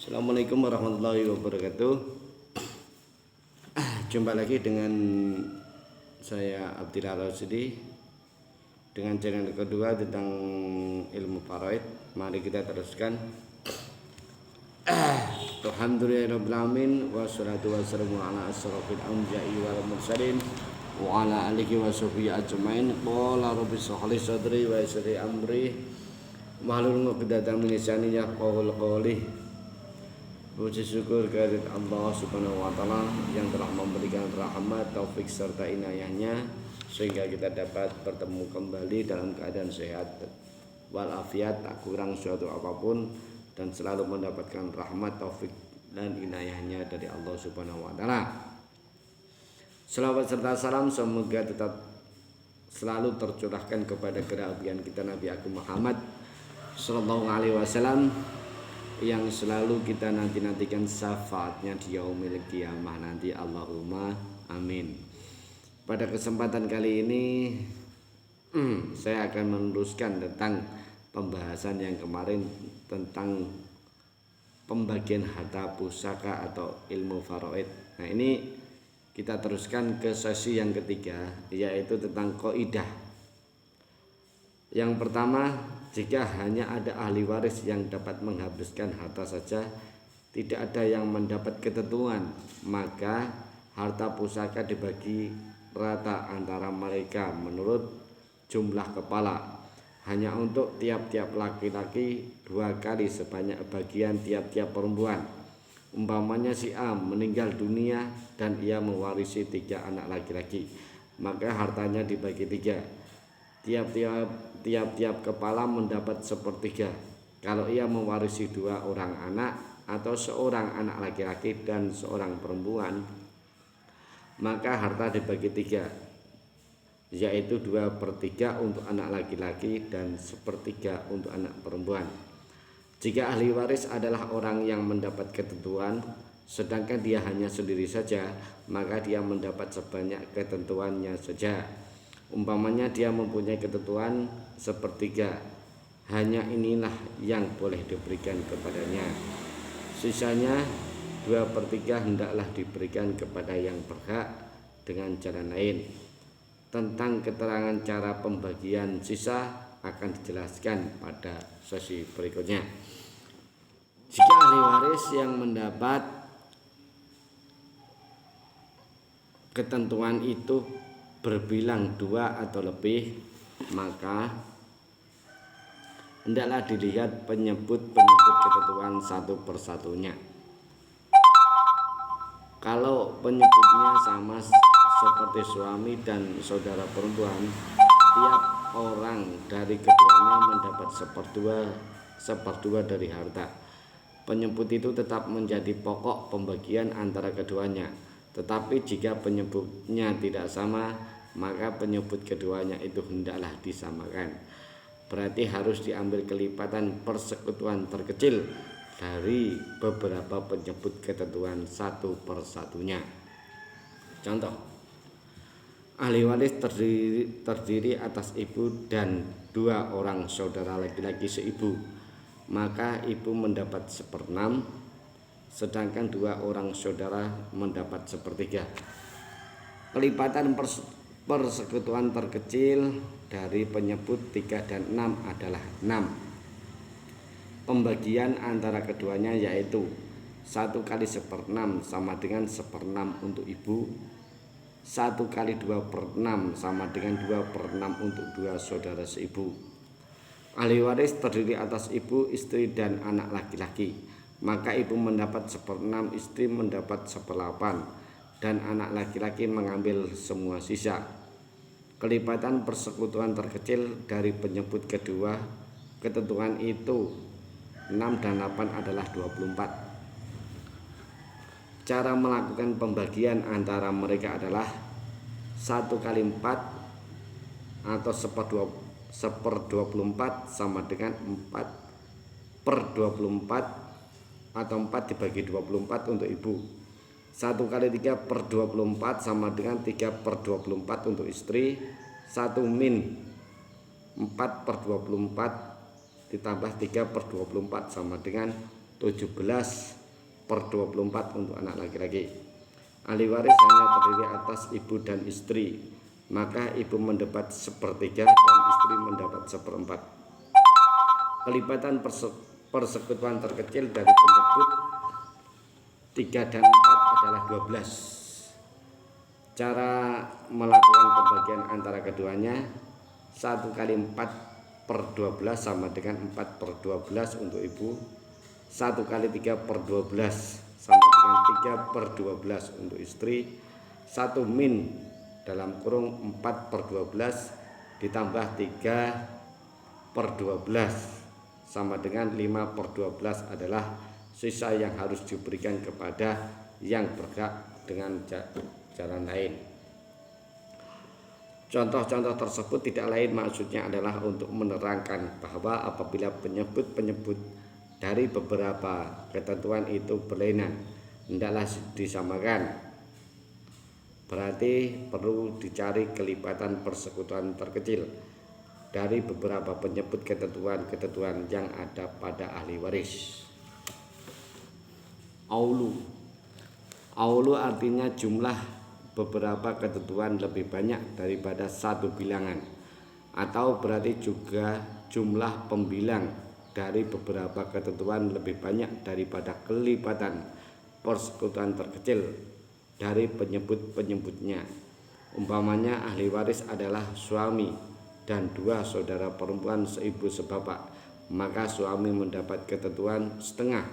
Assalamualaikum warahmatullahi wabarakatuh. Jumpa lagi dengan saya Abdillah Al-Sidi dengan channel kedua tentang ilmu faraid. Mari kita teruskan. Alhamdulillahirabbil alamin wassalatu wassalamu ala asyrofil anbiya'i wal mursalin wa ala alihi wa sahbihi ajmain. Qala rabbi shrah li sadri wa yassir li amri wahlul 'uqdatam min lisani yafqahu qawli. Puji syukur kehadirat Allah Subhanahu wa taala yang telah memberikan rahmat, taufik serta inayahnya sehingga kita dapat bertemu kembali dalam keadaan sehat walafiat, tak kurang suatu apapun, dan selalu mendapatkan rahmat, taufik dan inayahnya dari Allah Subhanahu wa taala. Selawat serta salam semoga tetap selalu tercurahkan kepada kenabian kita Nabi Agung Muhammad sallallahu alaihi wasallam yang selalu kita nantikan syafaatnya di yaumil qiyamah nanti. Allahumma amin. Pada kesempatan kali ini saya akan meneruskan tentang pembahasan yang kemarin tentang pembagian harta pusaka atau ilmu faraid. Nah, ini kita teruskan ke sesi yang ketiga, yaitu tentang kaidah. Yang pertama, jika hanya ada ahli waris yang dapat menghabiskan harta saja, tidak ada yang mendapat ketentuan, maka harta pusaka dibagi rata antara mereka menurut jumlah kepala, hanya untuk tiap-tiap laki-laki 2 kali sebanyak bagian tiap-tiap perempuan. Umpamanya si A meninggal dunia dan ia mewarisi 3 anak laki-laki, maka hartanya dibagi 3. Tiap-tiap kepala mendapat 1/3 kalau ia mewarisi 2 orang anak atau seorang anak laki-laki dan seorang perempuan, maka harta dibagi 3, yaitu 2/3 untuk anak laki-laki dan 1/3 untuk anak perempuan. Jika ahli waris adalah orang yang mendapat ketentuan sedangkan dia hanya sendiri saja, maka dia mendapat sebanyak ketentuannya saja. Umpamanya dia mempunyai ketentuan 1/3, hanya inilah yang boleh diberikan kepadanya. Sisanya 2/3 hendaklah diberikan kepada yang berhak dengan jalan lain. Tentang keterangan cara pembagian sisa akan dijelaskan pada sesi berikutnya. Jika ahli waris yang mendapat ketentuan itu berbilang 2 atau lebih, maka hendaklah dilihat penyebut ketentuan satu persatunya. Kalau penyebutnya sama seperti suami dan saudara perempuan, tiap orang dari keduanya mendapat 1/2 dari harta. Penyebut itu tetap menjadi pokok pembagian antara keduanya. Tetapi jika penyebutnya tidak sama, maka penyebut keduanya itu hendaklah disamakan. Berarti harus diambil kelipatan persekutuan terkecil dari beberapa penyebut ketentuan satu persatunya. Contoh, ahli waris terdiri atas ibu dan 2 orang saudara laki-laki seibu, maka ibu mendapat 1/6, sedangkan 2 orang saudara mendapat 1/3. Kelipatan persekutuan terkecil dari penyebut 3 dan 6 adalah 6. Pembagian antara keduanya yaitu 1 kali 1/6 sama dengan 1/6 untuk ibu, 1 kali 2/6 sama dengan 2/6 untuk 2 saudara seibu. Ahli waris terdiri atas ibu, istri dan anak laki-laki, maka ibu mendapat 1/6, istri mendapat 1/8, dan anak laki-laki mengambil semua sisa. Kelipatan persekutuan terkecil dari penyebut kedua ketentuan itu 6 dan 8 adalah 24. Cara melakukan pembagian antara mereka adalah 1 kali 4 atau 1/24 sama dengan 4/24 atau 4 dibagi 24 untuk ibu. 1 kali 3/24 sama dengan 3/24 untuk istri. 1 min 4/24 ditambah 3/24 sama dengan 17/24 untuk anak laki-laki. Ahli waris hanya terdiri atas ibu dan istri, maka ibu mendapat 1/3 dan istri mendapat 1/4. Kelipatan persekutuan terkecil dari penyebut 3 dan 4 adalah 12. Cara melakukan pembagian antara keduanya, 1 kali 4/12 sama dengan 4/12 untuk ibu, 1 kali 3/12 sama dengan 3/12 untuk istri, 1 min dalam kurung 4/12 ditambah 3/12 sama dengan 5/12 adalah sisa yang harus diberikan kepada yang berhak dengan jalan lain. Contoh-contoh tersebut tidak lain maksudnya adalah untuk menerangkan bahwa apabila penyebut-penyebut dari beberapa ketentuan itu berlainan, hendaklah disamakan. Berarti perlu dicari kelipatan persekutuan terkecil dari beberapa penyebut ketentuan-ketentuan yang ada pada ahli waris. Aulu artinya jumlah beberapa ketentuan lebih banyak daripada satu bilangan, atau berarti juga jumlah pembilang dari beberapa ketentuan lebih banyak daripada kelipatan persekutuan terkecil dari penyebut-penyebutnya. Umpamanya ahli waris adalah suami dan 2 saudara perempuan seibu sebapak, maka suami mendapat ketentuan setengah,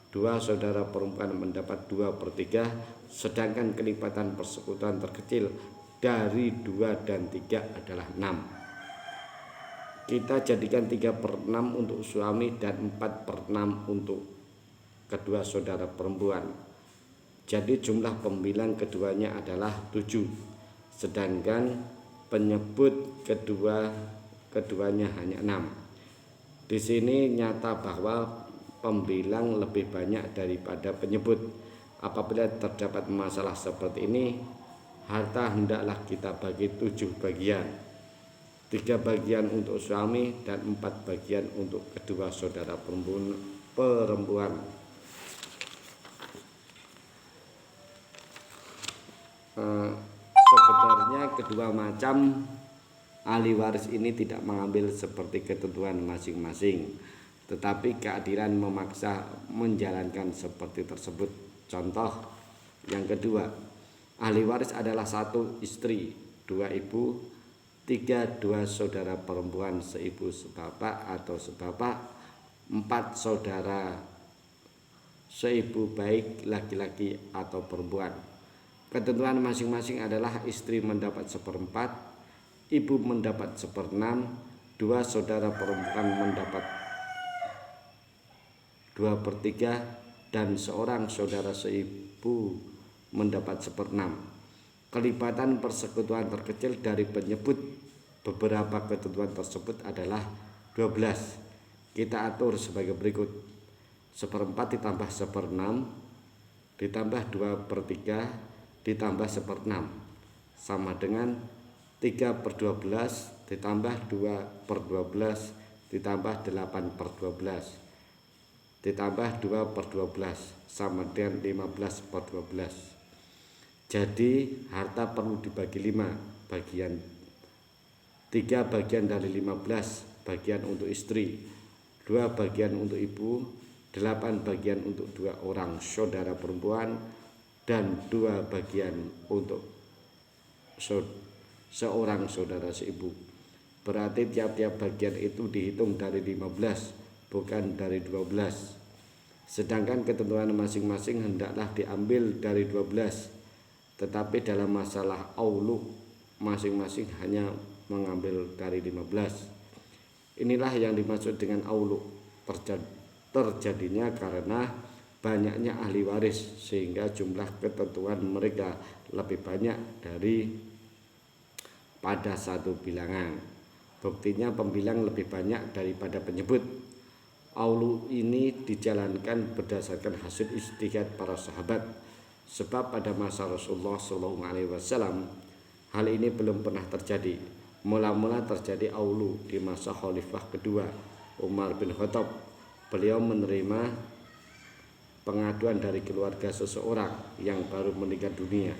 2 saudara perempuan mendapat 2/3, sedangkan kelipatan persekutuan terkecil dari 2 dan 3 adalah 6. Kita jadikan 3/6 untuk suami dan 4/6 untuk kedua saudara perempuan. Jadi jumlah pembilang keduanya adalah 7, sedangkan penyebut keduanya hanya 6. Di sini nyata bahwa pembilang lebih banyak daripada penyebut. Apabila terdapat masalah seperti ini, harta hendaklah kita bagi 7 bagian. 3 bagian untuk suami dan 4 bagian untuk kedua saudara perempuan. Sebenarnya kedua macam ahli waris ini tidak mengambil seperti ketentuan masing-masing, tetapi keadilan memaksa menjalankan seperti tersebut. Contoh yang kedua, ahli waris adalah 1 istri, 2 ibu, 3 2 saudara perempuan seibu sebapak atau sebapak, 4 saudara seibu baik laki-laki atau perempuan. Ketentuan masing-masing adalah istri mendapat 1/4, ibu mendapat 1/6, 2 saudara perempuan mendapat 2/3 dan seorang saudara seibu mendapat 1/6. Kelipatan persekutuan terkecil dari penyebut beberapa ketentuan tersebut adalah 12. Kita atur sebagai berikut: 1/4 ditambah 1/6 ditambah 2/3 ditambah 1/6 sama dengan 3/12 ditambah 2/12 ditambah 8/12 ditambah 2/12 sama dengan 15/12. Jadi harta perlu dibagi 5 bagian. 3 bagian dari 15 bagian untuk istri, 2 bagian untuk ibu, 8 bagian untuk 2 orang saudara perempuan, dan 2 bagian untuk seorang saudara seibu. Berarti tiap-tiap bagian itu dihitung dari 15, bukan dari 12. Sedangkan ketentuan masing-masing hendaklah diambil dari 12. Tetapi dalam masalah aulu, masing-masing hanya mengambil dari 15. Inilah yang dimaksud dengan aulu. Terjadinya karena banyaknya ahli waris, sehingga jumlah ketentuan mereka lebih banyak dari pada satu bilangan. Buktinya pembilang lebih banyak daripada penyebut. Aulu ini dijalankan berdasarkan hasil ijtihad para sahabat. Sebab pada masa Rasulullah SAW hal ini belum pernah terjadi. Mula-mula terjadi aulu di masa Khalifah kedua Umar bin Khattab. Beliau menerima pengaduan dari keluarga seseorang yang baru meninggal dunia.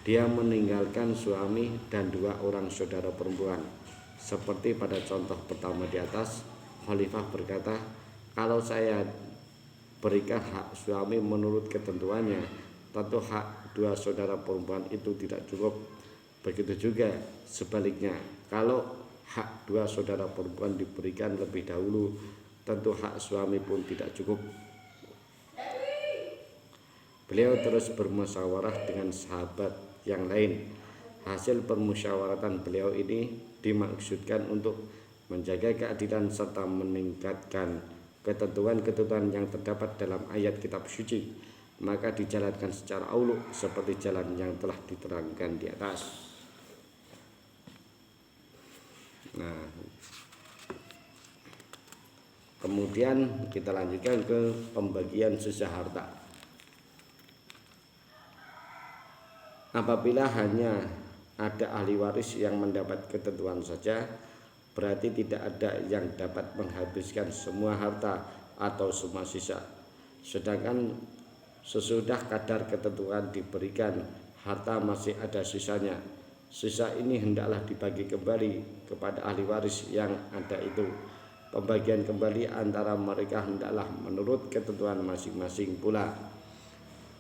Dia meninggalkan suami dan 2 orang saudara perempuan. Seperti pada contoh pertama di atas, khalifah berkata, kalau saya berikan hak suami menurut ketentuannya, tentu hak 2 saudara perempuan itu tidak cukup. Begitu juga sebaliknya, kalau hak 2 saudara perempuan diberikan lebih dahulu, tentu hak suami pun tidak cukup. Beliau terus bermusyawarah dengan sahabat yang lain. Hasil permusyawaratan beliau ini dimaksudkan untuk menjaga keadilan serta meningkatkan ketentuan-ketentuan yang terdapat dalam ayat kitab suci, maka dijalankan secara auluk seperti jalan yang telah diterangkan di atas. Nah, kemudian kita lanjutkan ke pembagian sisa harta. Apabila hanya ada ahli waris yang mendapat ketentuan saja, berarti tidak ada yang dapat menghabiskan semua harta atau semua sisa. Sedangkan sesudah kadar ketentuan diberikan, harta masih ada sisanya. Sisa ini hendaklah dibagi kembali kepada ahli waris yang ada itu. Pembagian kembali antara mereka hendaklah menurut ketentuan masing-masing pula,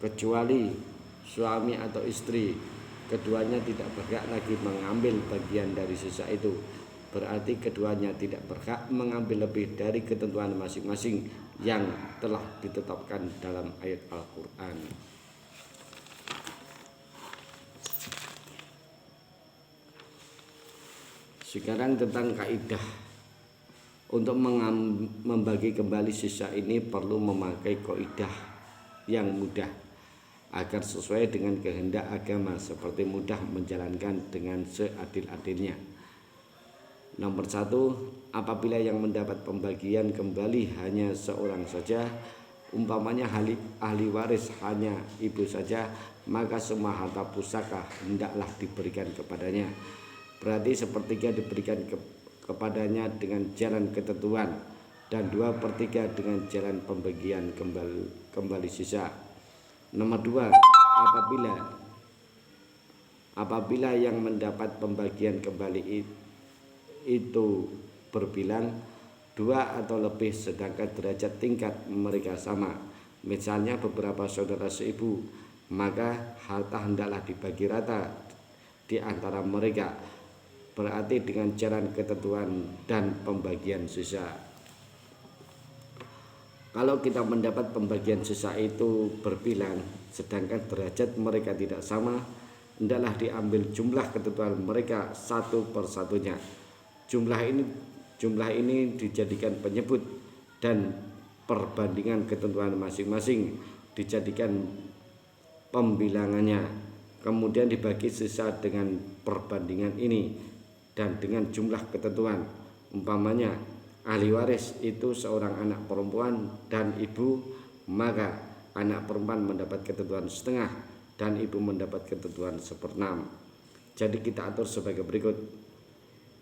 kecuali suami atau istri, keduanya tidak berhak lagi mengambil bagian dari sisa itu. Berarti keduanya tidak berhak mengambil lebih dari ketentuan masing-masing yang telah ditetapkan dalam ayat Al-Quran. Sekarang tentang kaidah. Untuk membagi kembali sisa ini perlu memakai kaidah yang mudah agar sesuai dengan kehendak agama, seperti mudah menjalankan dengan seadil-adilnya. Nomor 1, apabila yang mendapat pembagian kembali hanya seorang saja, umpamanya ahli waris hanya ibu saja, maka semua harta pusaka hendaklah diberikan kepadanya. Berarti sepertiga diberikan kepadanya dengan jalan ketentuan dan 2/3 dengan jalan pembagian kembali sisa. Nomor 2, apabila yang mendapat pembagian kembali itu berbilang 2 atau lebih, sedangkan derajat tingkat mereka sama, misalnya beberapa saudara seibu, maka harta hendaklah dibagi rata di antara mereka, berarti dengan jalan ketentuan dan pembagian sisa. Kalau kita mendapat pembagian sisa itu berbilang, sedangkan derajat mereka tidak sama, hendaklah diambil jumlah ketentuan mereka satu persatunya. Jumlah ini dijadikan penyebut dan perbandingan ketentuan masing-masing dijadikan pembilangannya. Kemudian dibagi sisa dengan perbandingan ini dan dengan jumlah ketentuan. Umpamanya ahli waris itu seorang anak perempuan dan ibu, maka anak perempuan mendapat ketentuan setengah dan ibu mendapat ketentuan 1/6. Jadi kita atur sebagai berikut: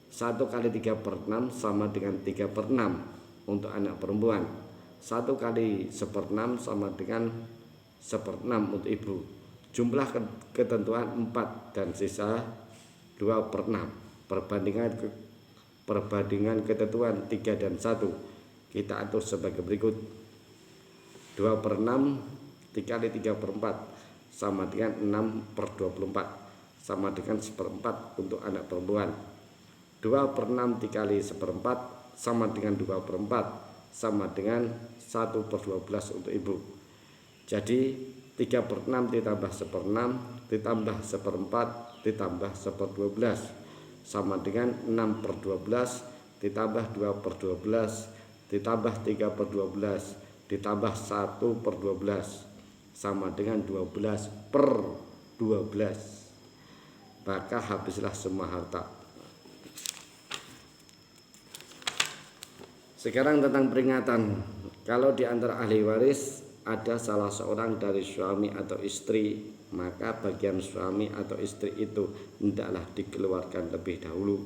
1 kali 3/6 sama dengan 3/6 untuk anak perempuan, 1 kali 1/6 sama dengan 1/6 untuk ibu. Jumlah ketentuan 4 dan sisa 2/6. Perbandingan ketentuan 3 dan 1 kita atur sebagai berikut: 2/6 dikali 3/4 sama dengan 6/24 sama dengan 1/4 untuk anak perempuan. 2/6 dikali 1/4 sama dengan 2/4 sama dengan 1/12 untuk ibu. Jadi 3/6 ditambah 1/6 ditambah 1/4 ditambah 1/12 sama dengan 6/12 ditambah 2/12 ditambah 3/12 ditambah 1/12 sama dengan 12/12. Maka habislah semua harta. Sekarang tentang peringatan. Kalau di antara ahli waris ada salah seorang dari suami atau istri, maka bagian suami atau istri itu hendaklah dikeluarkan lebih dahulu.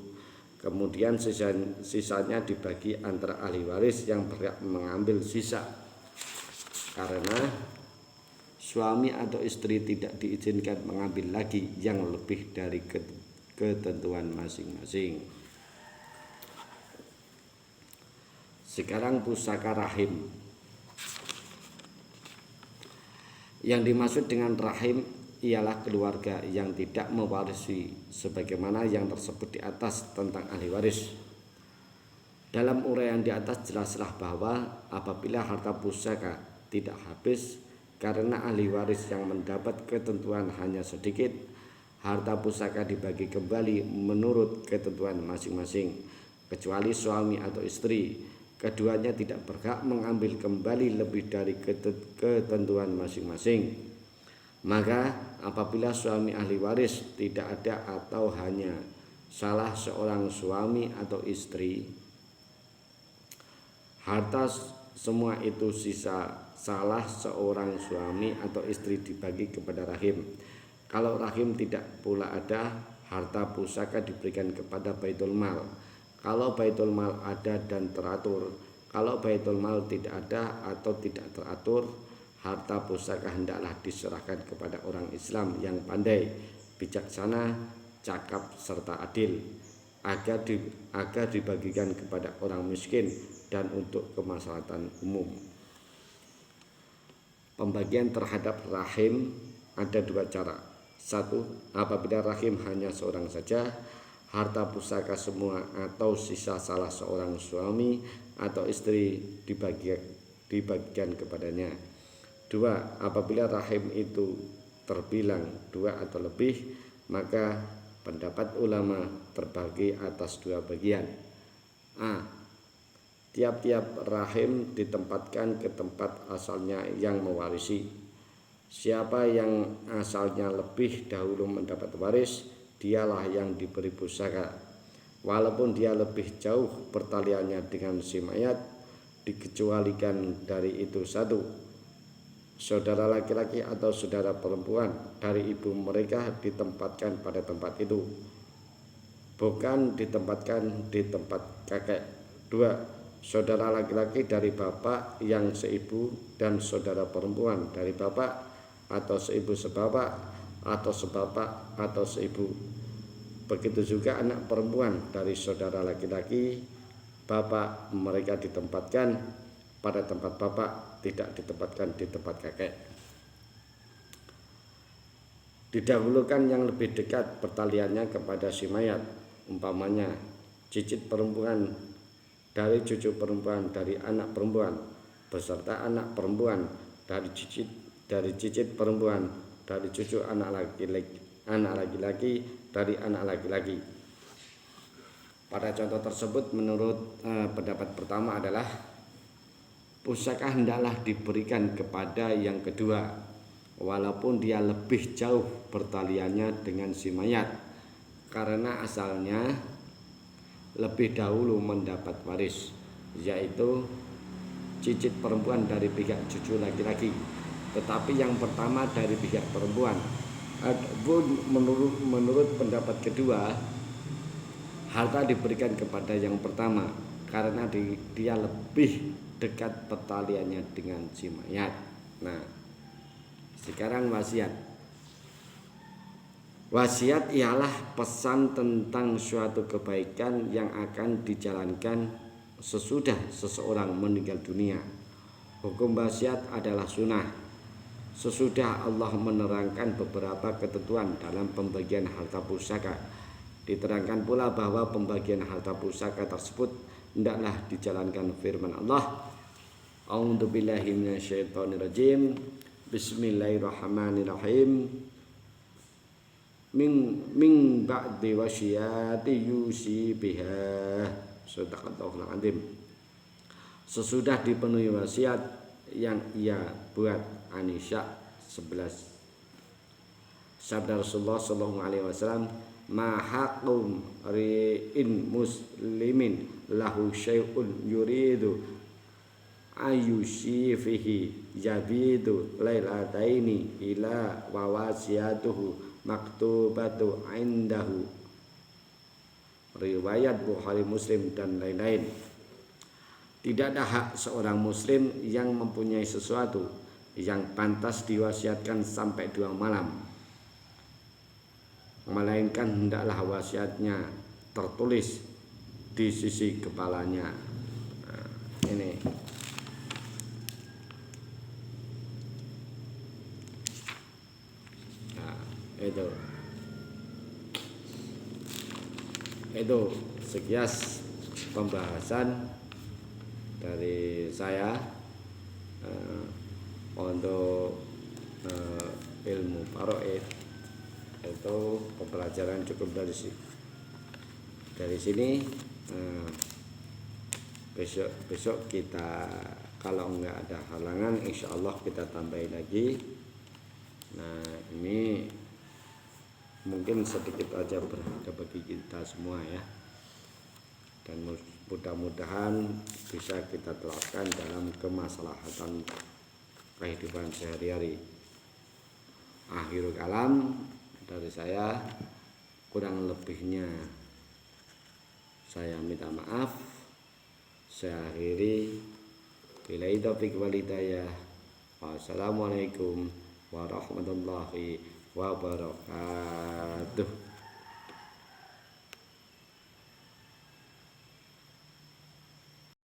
Kemudian sisanya dibagi antara ahli waris yang berhak mengambil sisa. karena suami atau istri tidak diizinkan mengambil lagi yang lebih dari ketentuan masing-masing. Sekarang pusaka rahim. Yang dimaksud dengan rahim ialah keluarga yang tidak mewarisi sebagaimana yang tersebut di atas tentang ahli waris. Dalam uraian di atas jelaslah bahwa apabila harta pusaka tidak habis karena ahli waris yang mendapat ketentuan hanya sedikit, harta pusaka dibagi kembali menurut ketentuan masing-masing, kecuali suami atau istri. Keduanya tidak berhak mengambil kembali lebih dari ketentuan masing-masing. Maka apabila suami ahli waris tidak ada atau hanya salah seorang suami atau istri, harta semua itu sisa salah seorang suami atau istri dibagi kepada rahim. Kalau rahim tidak pula ada, harta pusaka diberikan kepada baitul mal. Kalau baitul mal ada dan teratur, kalau baitul mal tidak ada atau tidak teratur, harta pusaka hendaklah diserahkan kepada orang Islam yang pandai, bijaksana, cakap serta adil, agar dibagikan kepada orang miskin dan untuk kemaslahatan umum. Pembagian terhadap rahim ada dua cara. Satu, apabila rahim hanya seorang saja, harta pusaka semua atau sisa salah seorang suami atau istri dibagikan kepadanya. Dua, apabila rahim itu terbilang dua atau lebih, maka pendapat ulama terbagi atas dua bagian. A, tiap-tiap rahim ditempatkan ke tempat asalnya yang mewarisi. Siapa yang asalnya lebih dahulu mendapat waris, dialah yang diberi pusaka, walaupun dia lebih jauh pertaliannya dengan si mayat. Dikecualikan dari itu satu, saudara laki-laki atau saudara perempuan dari ibu mereka ditempatkan pada tempat itu, bukan ditempatkan di tempat kakek. Dua, saudara laki-laki dari bapak yang seibu dan saudara perempuan dari bapak atau seibu sebapak atau sebapak atau seibu. Begitu juga anak perempuan dari saudara laki-laki bapak mereka ditempatkan pada tempat bapak, tidak ditempatkan di tempat kakek. Didahulukan yang lebih dekat pertaliannya kepada si mayat, umpamanya cicit perempuan dari cucu perempuan dari anak perempuan beserta anak perempuan dari cicit perempuan dari cucu anak laki-laki dari anak laki-laki. Pada contoh tersebut menurut pendapat pertama adalah pusaka hendaklah diberikan kepada yang kedua, walaupun dia lebih jauh pertaliannya dengan si mayat, karena asalnya lebih dahulu mendapat waris, yaitu cicit perempuan dari pihak cucu laki-laki. Tetapi yang pertama dari pihak perempuan. Menurut pendapat kedua, harta diberikan kepada yang pertama karena dia lebih dekat pertaliannya dengan si mayat. Nah, sekarang wasiat. Wasiat ialah pesan tentang suatu kebaikan yang akan dijalankan sesudah seseorang meninggal dunia. Hukum wasiat adalah sunnah. Sesudah Allah menerangkan beberapa ketentuan dalam pembagian harta pusaka, diterangkan pula bahwa pembagian harta pusaka tersebut hendaklah dijalankan firman Allah, A'udzubillahi minasyaitonirrajim, Bismillahirrahmanirrahim, min ba'di wasyati yusi biha, Sadaqallahul Azim. Sesudah dipenuhi wasiat yang ia buat. An-Nisa 11. Sabda Rasulullah sallallahu alaihi wasallam, ma haqqum ri'in muslimin lahu syai'un yuridu ayushi fihi yabidu lailataini ila wawasiyatuhu maktubatu indahu. Riwayat Bukhari, Muslim dan lain-lain. Tidak ada hak seorang muslim yang mempunyai sesuatu yang pantas diwasiatkan sampai 2 malam, melainkan hendaklah wasiatnya tertulis di sisi kepalanya. Nah, ini nah, itu sekilas pembahasan dari saya untuk ilmu faraid. Itu pembelajaran cukup dari sini. Besok kita kalau nggak ada halangan insya Allah kita tambahin lagi. Nah ini mungkin sedikit aja berharga bagi kita semua ya, dan mudah-mudahan bisa kita terapkan dalam kemaslahatan kehidupan sehari-hari. Akhirul kalam dari saya, kurang lebihnya saya minta maaf. Saya akhiri, billahi taufiq wal hidayah. Wassalamualaikum warahmatullahi wabarakatuh.